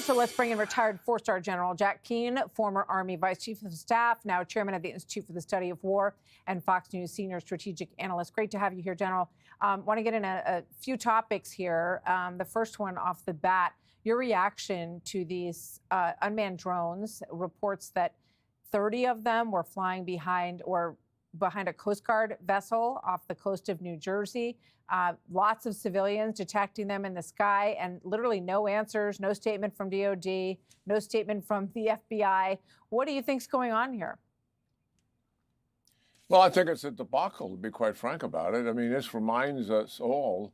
So let's bring in retired four-star General Jack Keane, former Army Vice Chief of Staff, now Chairman of the Institute for the Study of War, and Fox News Senior Strategic Analyst. Great to have you here, General. Want to get in a few topics here. The first one off the bat, your reaction to these unmanned drones, reports that 30 of them were flying behind a Coast Guard vessel off the coast of New Jersey. Lots of civilians detecting them in the sky, and literally no answers, no statement from DOD, no statement from the FBI. What do you think's going on here? Well, I think it's a debacle, to be quite frank about it. I mean, this reminds us all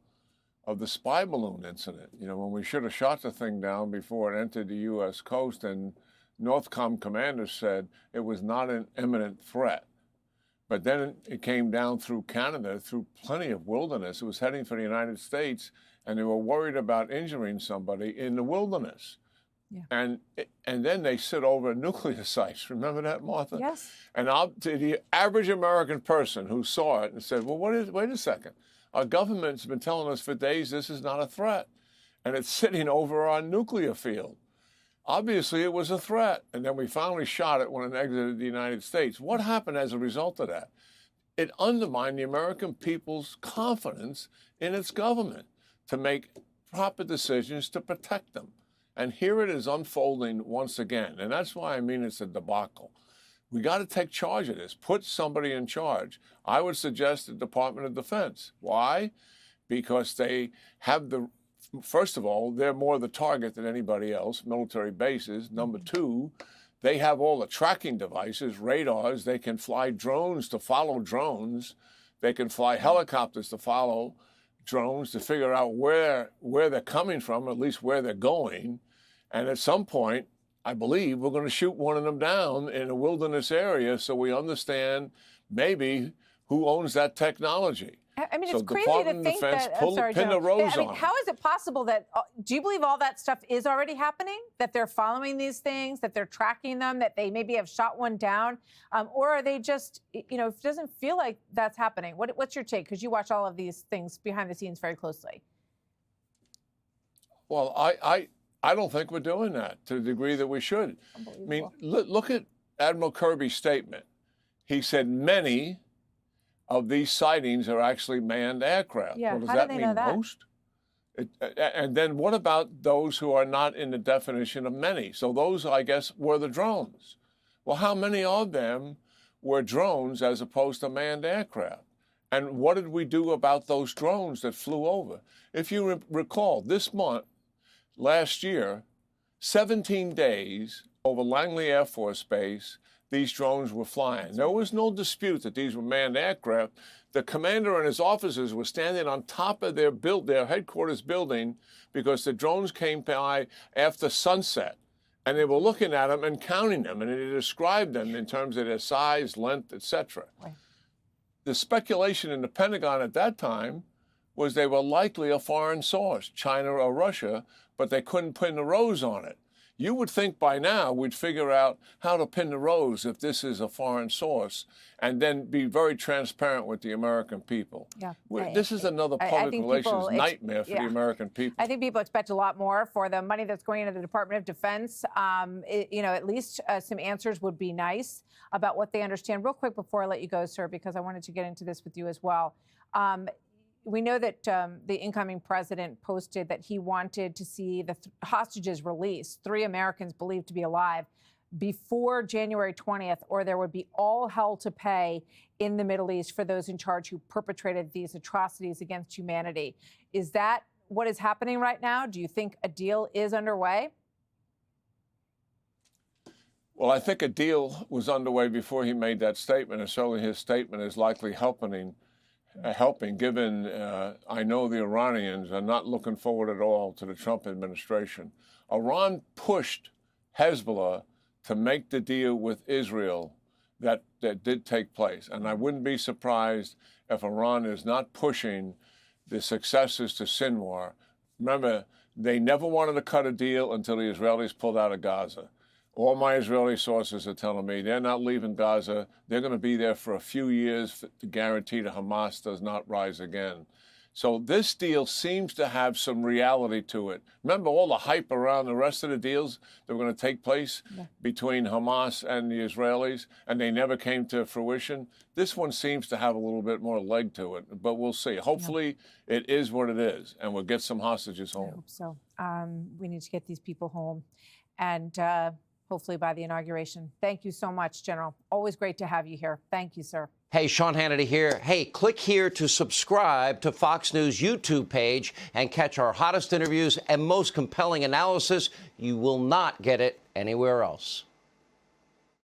of the spy balloon incident, when we should have shot the thing down before it entered the U.S. coast, and Northcom commanders said it was not an imminent threat. But then it came down through Canada, through plenty of wilderness. It was heading for the United States, and they were worried about injuring somebody in the wilderness. Yeah. And then they sit over nuclear sites. Remember that, Martha? Yes. And to the average American person who saw it and said, well, wait a second. Our government's been telling us for days this is not a threat, and it's sitting over our nuclear field. Obviously, it was a threat, and then we finally shot it when it exited the United States. What happened as a result of that? It undermined the American people's confidence in its government to make proper decisions to protect them. And here it is unfolding once again, and that's why I mean it's a debacle. We got to take charge of this, put somebody in charge. I would suggest the Department of Defense. Why? Because they have first of all, they're more the target than anybody else, military bases. Number two, they have all the tracking devices, radars. They can fly drones to follow drones. They can fly helicopters to follow drones to figure out where they're coming from, at least where they're going. And at some point, I believe we're going to shoot one of them down in a wilderness area so we understand maybe who owns that technology. I mean, it's crazy to think that. Pin the rose on. How is it possible that? Do you believe all that stuff is already happening? That they're following these things, that they're tracking them, that they maybe have shot one down, or are they just? It doesn't feel like that's happening. What's your take? Because you watch all of these things behind the scenes very closely. Well, I don't think we're doing that to the degree that we should. I mean, look at Admiral Kirby's statement. He said many of these sightings are actually manned aircraft. Yeah, well, does how that do they mean know that? most? And then what about those who are not in the definition of many? So those, I guess, were the drones. Well, how many of them were drones as opposed to manned aircraft? And what did we do about those drones that flew over? If you recall, this month, last year, 17 days over Langley Air Force Base, these drones were flying. There was no dispute that these were manned aircraft. The commander and his officers were standing on top of their headquarters building because the drones came by after sunset. And they were looking at them and counting them, and they described them in terms of their size, length, etc. Right. The speculation in the Pentagon at that time was they were likely a foreign source, China or Russia, but they couldn't pin the rose on it. You would think by now we'd figure out how to pin the rose if this is a foreign source and then be very transparent with the American people. Yeah. This is another public relations nightmare for the American people. I think people expect a lot more for the money that's going into the Department of Defense. At least some answers would be nice about what they understand. Real quick before I let you go, sir, because I wanted to get into this with you as well. We know that the incoming president posted that he wanted to see the hostages released, 3 Americans believed to be alive, before January 20th, or there would be all hell to pay in the Middle East for those in charge who perpetrated these atrocities against humanity. Is that what is happening right now? Do you think a deal is underway? Well, I think a deal was underway before he made that statement, and certainly his statement is likely helping, given I know the Iranians are not looking forward at all to the Trump administration. Iran pushed Hezbollah to make the deal with Israel that did take place. And I wouldn't be surprised if Iran is not pushing the successors to Sinwar. Remember, they never wanted to cut a deal until the Israelis pulled out of Gaza. All my Israeli sources are telling me they're not leaving Gaza. They're going to be there for a few years to guarantee that Hamas does not rise again. So this deal seems to have some reality to it. Remember all the hype around the rest of the deals that were going to take place between Hamas and the Israelis, and they never came to fruition? This one seems to have a little bit more leg to it, but we'll see. Hopefully it is what it is, and we'll get some hostages home. I hope so. We need to get these people home, and hopefully by the inauguration. Thank you so much, General. Always great to have you here. Thank you, sir. Hey, Sean Hannity here. Hey, click here to subscribe to Fox News YouTube page and catch our hottest interviews and most compelling analysis. You will not get it anywhere else.